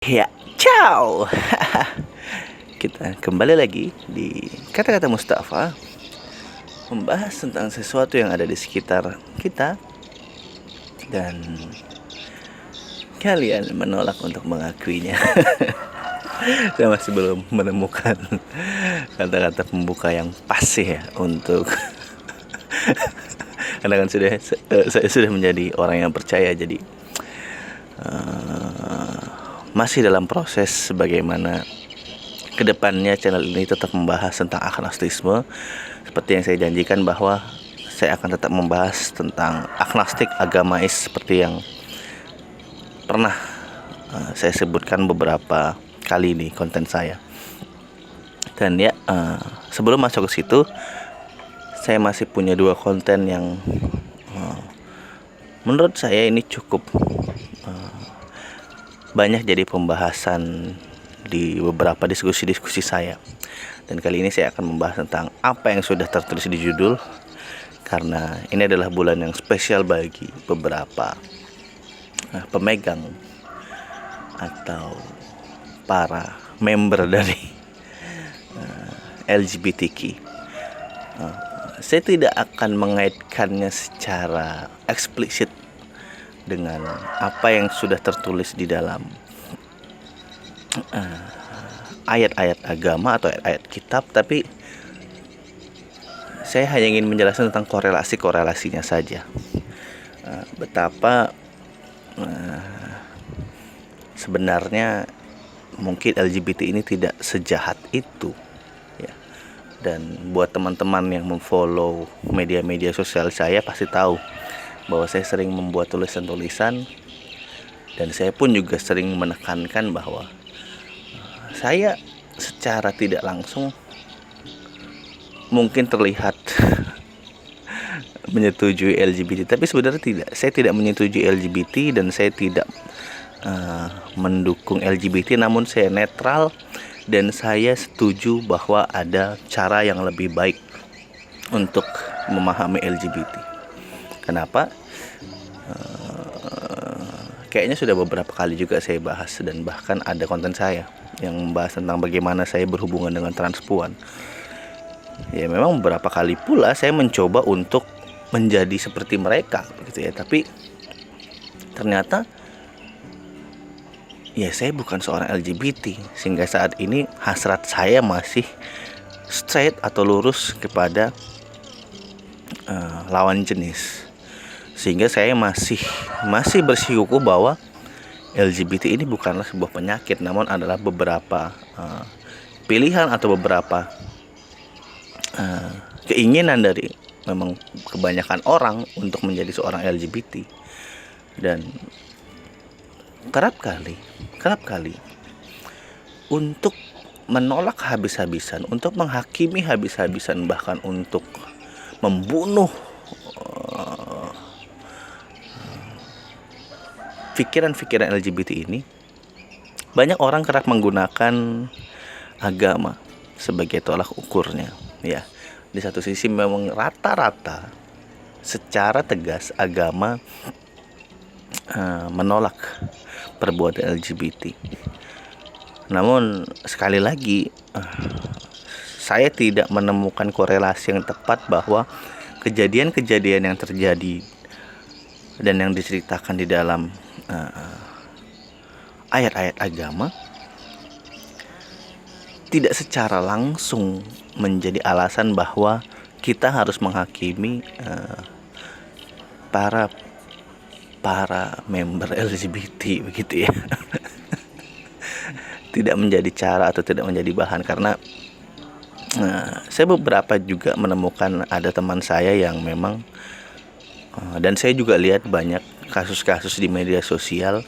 Ya, ciao. Kita kembali lagi di kata-kata Mustafa, membahas tentang sesuatu yang ada di sekitar kita dan kalian menolak untuk mengakuinya. Saya masih belum menemukan kata-kata pembuka yang pas ya untuk karena kan saya sudah menjadi orang yang percaya, jadi masih dalam proses bagaimana kedepannya channel ini tetap membahas tentang agnostisme. Seperti yang saya janjikan bahwa saya akan tetap membahas tentang agnostik agamais seperti yang pernah saya sebutkan beberapa kali di konten saya. Dan ya, sebelum masuk ke situ, saya masih punya 2 konten yang menurut saya ini cukup banyak jadi pembahasan di beberapa diskusi-diskusi saya. Dan kali ini saya akan membahas tentang apa yang sudah tertulis di judul, karena ini adalah bulan yang spesial bagi beberapa pemegang atau para member dari LGBTQ. Saya tidak akan mengaitkannya secara eksplisit dengan apa yang sudah tertulis di dalam ayat-ayat agama atau ayat-ayat kitab, tapi saya hanya ingin menjelaskan tentang korelasi-korelasinya saja. Betapa sebenarnya mungkin LGBT ini tidak sejahat itu ya. Dan buat teman-teman yang memfollow media-media sosial saya pasti tahu bahwa saya sering membuat tulisan-tulisan, dan saya pun juga sering menekankan bahwa saya secara tidak langsung mungkin terlihat menyetujui LGBT, tapi sebenarnya tidak. Saya tidak menyetujui LGBT dan saya tidak mendukung LGBT, namun saya netral dan saya setuju bahwa ada cara yang lebih baik untuk memahami LGBT. Kenapa? Kayaknya sudah beberapa kali juga saya bahas, dan bahkan ada konten saya yang membahas tentang bagaimana saya berhubungan dengan transpuan. Ya, memang beberapa kali pula saya mencoba untuk menjadi seperti mereka gitu ya, tapi ternyata ya saya bukan seorang LGBT, sehingga saat ini hasrat saya masih straight atau lurus kepada lawan jenis. Sehingga saya masih bersikukuh bahwa LGBT ini bukanlah sebuah penyakit, namun adalah beberapa pilihan atau beberapa keinginan dari memang kebanyakan orang untuk menjadi seorang LGBT. Dan kerap kali untuk menolak habis-habisan, untuk menghakimi habis-habisan, bahkan untuk membunuh pikiran-pikiran LGBT ini, banyak orang kerap menggunakan agama sebagai tolak ukurnya ya. Di satu sisi memang rata-rata secara tegas agama menolak perbuatan LGBT. Namun sekali lagi saya tidak menemukan korelasi yang tepat bahwa kejadian-kejadian yang terjadi dan yang diceritakan di dalam ayat-ayat agama tidak secara langsung menjadi alasan bahwa kita harus menghakimi para member LGBT begitu ya. Tidak menjadi cara atau tidak menjadi bahan, karena saya beberapa juga menemukan ada teman saya yang memang dan saya juga lihat banyak kasus-kasus di media sosial,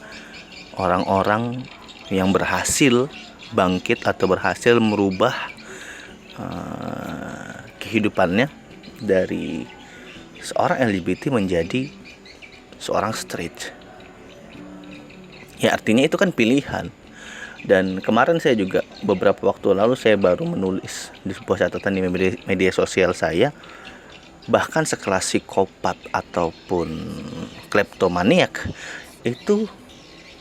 orang-orang yang berhasil bangkit atau berhasil merubah kehidupannya dari seorang LGBT menjadi seorang straight. Ya, artinya itu kan pilihan. Dan kemarin saya juga beberapa waktu lalu saya baru menulis di sebuah catatan di media sosial saya, bahkan sekelas psikopat ataupun kleptomaniak itu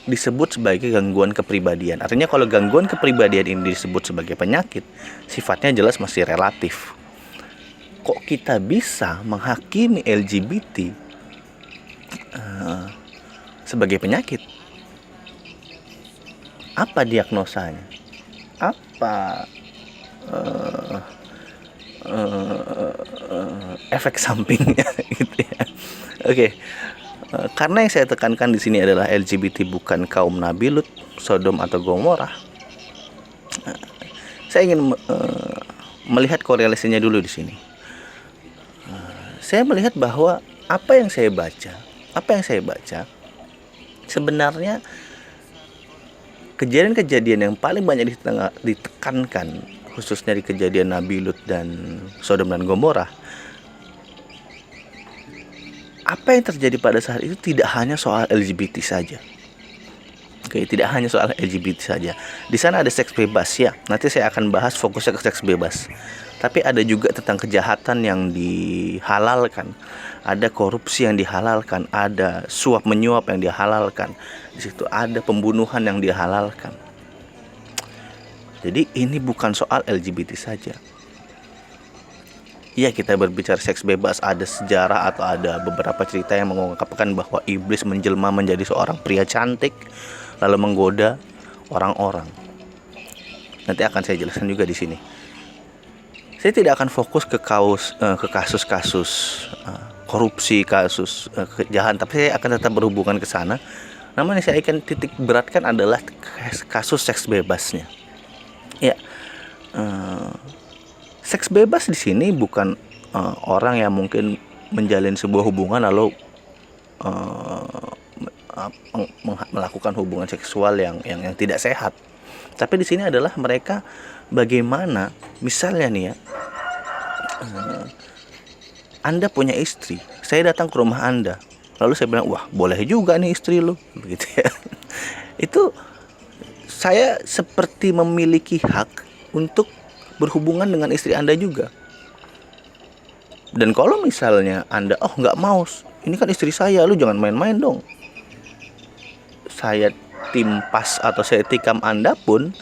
disebut sebagai gangguan kepribadian. Artinya kalau gangguan kepribadian ini disebut sebagai penyakit, sifatnya jelas masih relatif. Kok kita bisa menghakimi LGBT sebagai penyakit? Apa diagnosanya? Apa efek sampingnya gitu ya? Oke. Karena yang saya tekankan di sini adalah LGBT bukan kaum Nabi Lut, Sodom atau Gomora. Saya ingin melihat korelasinya dulu di sini. Saya melihat bahwa apa yang saya baca sebenarnya kejadian-kejadian yang paling banyak ditekankan, khususnya di kejadian Nabi Lut dan Sodom dan Gomora. Apa yang terjadi pada saat itu tidak hanya soal LGBT saja. Oke, tidak hanya soal LGBT saja. Di sana ada seks bebas ya. Nanti saya akan bahas fokusnya ke seks bebas. Tapi ada juga tentang kejahatan yang dihalalkan. Ada korupsi yang dihalalkan, ada suap menyuap yang dihalalkan. Di situ ada pembunuhan yang dihalalkan. Jadi ini bukan soal LGBT saja. Ya, kita berbicara seks bebas, ada sejarah atau ada beberapa cerita yang mengungkapkan bahwa iblis menjelma menjadi seorang pria cantik lalu menggoda orang-orang. Nanti akan saya jelaskan juga di sini. Saya tidak akan fokus ke kasus-kasus korupsi, kasus kejahatan, tapi saya akan tetap berhubungan ke sana. Namun yang saya akan titik beratkan adalah kasus seks bebasnya. Ya. Seks bebas di sini bukan orang yang mungkin menjalin sebuah hubungan lalu melakukan hubungan seksual yang tidak sehat. Tapi di sini adalah mereka bagaimana, misalnya nih ya, Anda punya istri, saya datang ke rumah Anda, lalu saya bilang, wah boleh juga nih istri lu, begitu ya. Itu saya seperti memiliki hak untuk berhubungan dengan istri Anda juga. Dan kalau misalnya Anda, oh nggak mau, ini kan istri saya, lu jangan main-main dong, saya timpas atau saya tikam Anda pun,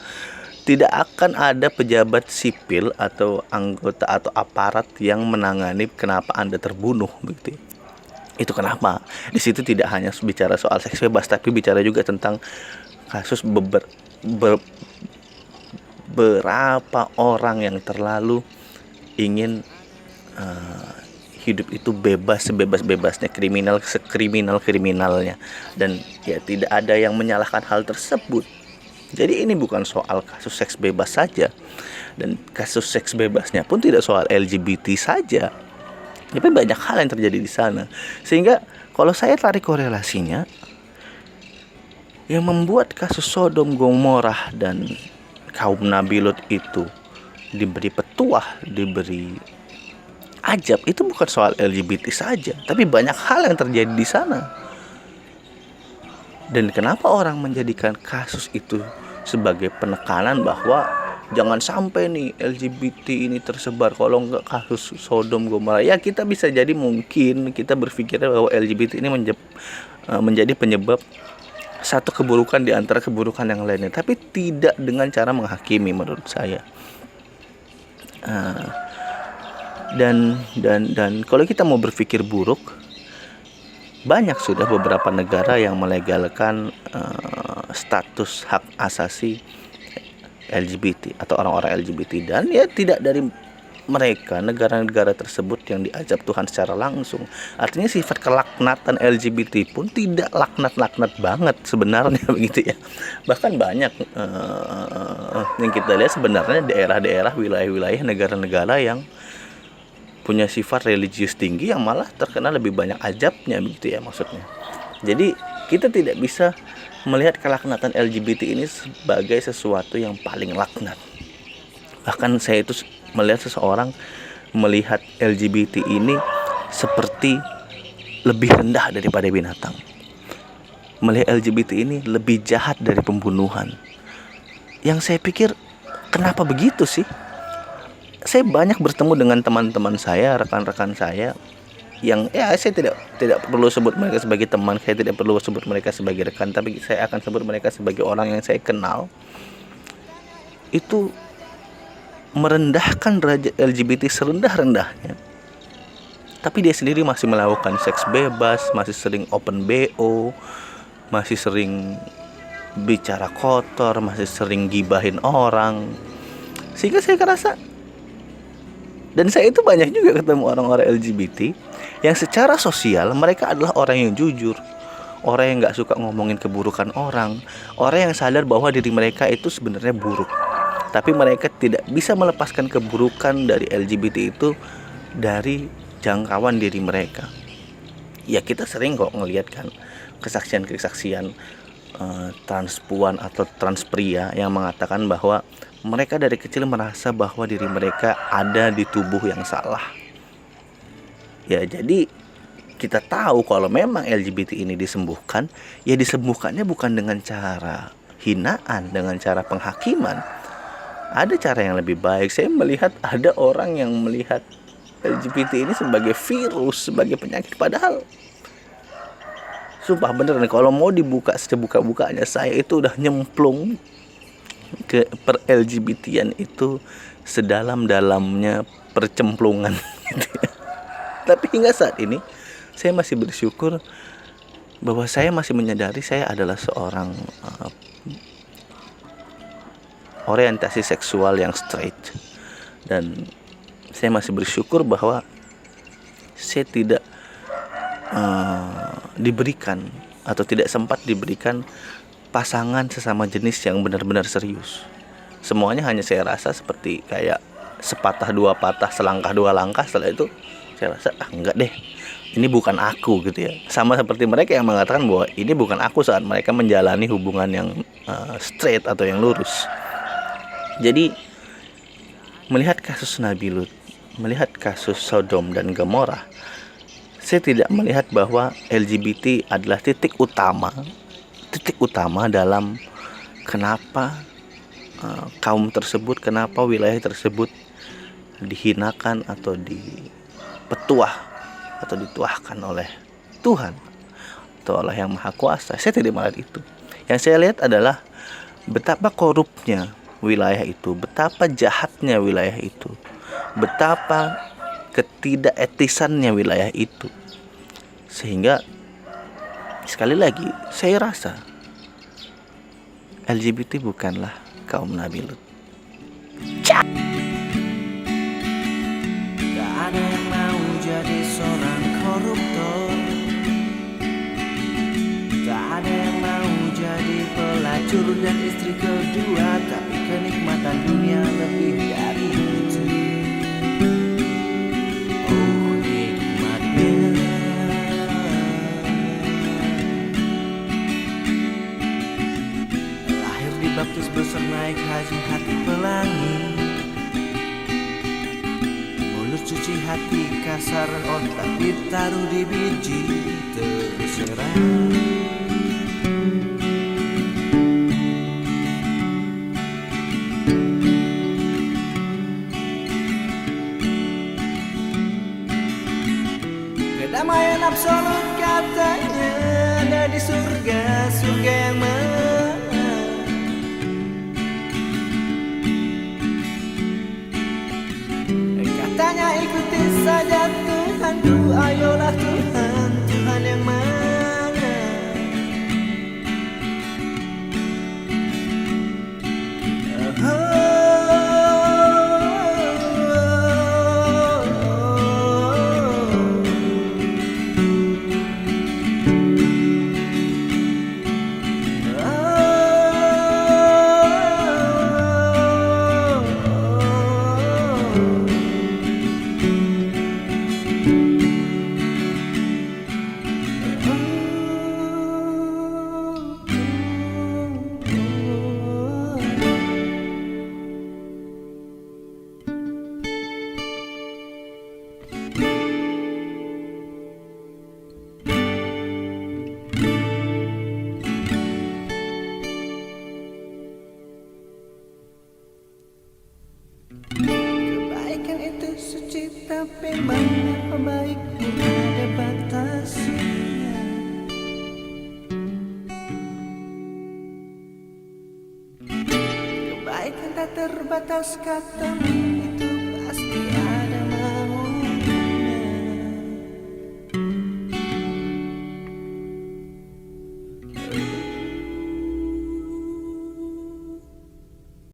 tidak akan ada pejabat sipil atau anggota atau aparat yang menangani kenapa Anda terbunuh, begitu. Itu kenapa? Di situ tidak hanya bicara soal seks bebas, tapi bicara juga tentang kasus berapa orang yang terlalu ingin hidup itu bebas, sebebas-bebasnya, kriminal sekriminal-kriminalnya, dan ya tidak ada yang menyalahkan hal tersebut. Jadi ini bukan soal kasus seks bebas saja, dan kasus seks bebasnya pun tidak soal LGBT saja, tapi banyak hal yang terjadi di sana. Sehingga kalau saya tarik korelasinya, yang membuat kasus Sodom, Gomorrah dan kaum Nabi Lut itu diberi petuah, diberi ajab, itu bukan soal LGBT saja, tapi banyak hal yang terjadi di sana. Dan kenapa orang menjadikan kasus itu sebagai penekanan bahwa jangan sampai nih LGBT ini tersebar, kalau enggak kasus Sodom Gomorrah. Ya, kita bisa jadi mungkin kita berpikir bahwa LGBT ini menjadi penyebab satu keburukan di antara keburukan yang lainnya, tapi tidak dengan cara menghakimi menurut saya. Dan kalau kita mau berpikir buruk, banyak sudah beberapa negara yang melegalkan status hak asasi LGBT atau orang-orang LGBT, dan ya tidak dari mereka, negara-negara tersebut yang diajab Tuhan secara langsung. Artinya sifat kelaknatan LGBT pun tidak laknat-laknat banget sebenarnya, begitu ya. Bahkan banyak yang kita lihat sebenarnya daerah-daerah, wilayah-wilayah, negara-negara yang punya sifat religius tinggi yang malah terkena lebih banyak ajabnya, begitu ya maksudnya. Jadi kita tidak bisa melihat kelaknatan LGBT ini sebagai sesuatu yang paling laknat. Bahkan saya itu melihat seseorang melihat LGBT ini seperti lebih rendah daripada binatang. Melihat LGBT ini lebih jahat dari pembunuhan. Yang saya pikir, kenapa begitu sih? Saya banyak bertemu dengan teman-teman saya, rekan-rekan saya yang ya saya tidak perlu sebut mereka sebagai teman, saya tidak perlu sebut mereka sebagai rekan, tapi saya akan sebut mereka sebagai orang yang saya kenal, itu merendahkan derajat LGBT serendah-rendahnya. Tapi dia sendiri masih melakukan seks bebas, masih sering open BO, masih sering bicara kotor, masih sering gibahin orang. Sehingga saya kerasa, dan saya itu banyak juga ketemu orang-orang LGBT yang secara sosial mereka adalah orang yang jujur, orang yang gak suka ngomongin keburukan orang yang sadar bahwa diri mereka itu sebenarnya buruk, tapi mereka tidak bisa melepaskan keburukan dari LGBT itu dari jangkauan diri mereka. Ya kita sering kok ngelihat kan kesaksian-kesaksian transpuan atau transpria yang mengatakan bahwa mereka dari kecil merasa bahwa diri mereka ada di tubuh yang salah. Ya jadi kita tahu kalau memang LGBT ini disembuhkan, ya disembuhkannya bukan dengan cara hinaan, dengan cara penghakiman. Ada cara yang lebih baik. Saya melihat ada orang yang melihat LGBT ini sebagai virus, sebagai penyakit, padahal sumpah bener nih, kalau mau dibuka sebuka-bukanya, saya itu udah nyemplung ke per LGBT-an itu sedalam-dalamnya percemplungan gitu ya. Tapi hingga saat ini saya masih bersyukur bahwa saya masih menyadari saya adalah seorang orientasi seksual yang straight, dan saya masih bersyukur bahwa saya tidak diberikan atau tidak sempat diberikan pasangan sesama jenis yang benar-benar serius. Semuanya hanya saya rasa seperti kayak sepatah dua patah, selangkah dua langkah, setelah itu saya rasa enggak deh, ini bukan aku gitu ya. Sama seperti mereka yang mengatakan bahwa ini bukan aku saat mereka menjalani hubungan yang straight atau yang lurus. Jadi melihat kasus Nabi Lut, melihat kasus Sodom dan Gomora, saya tidak melihat bahwa LGBT adalah titik utama dalam kenapa kaum tersebut, kenapa wilayah tersebut dihinakan atau dipetuah atau dituahkan oleh Tuhan atau oleh Yang Maha Kuasa. Saya tidak melihat itu. Yang saya lihat adalah betapa korupnya wilayah itu, betapa jahatnya wilayah itu, betapa ketidaketisannya wilayah itu. Sehingga sekali lagi saya rasa LGBT bukanlah kaum Nabi Lut. Tak ada yang mau jadi seorang koruptor, tak ada yang mau jadi pelacur dan istri kedua, tapi kenikmatan dunia lebih dari itu. Oh nikmatnya lahir dibaptis besar, naik haji, hati pelangi, mulut cuci, hati kasar, otak ditaruh di biji, terserah. Kedamaian absolut katanya ada di surga, surga yang mana? Katanya ikuti saja Tuhanku, ayolah Tuhan, Tuhan yang mana? Kebaikan itu suci, tapi mengapa baiknya ada batasnya. Kebaikan tak terbatas katanya.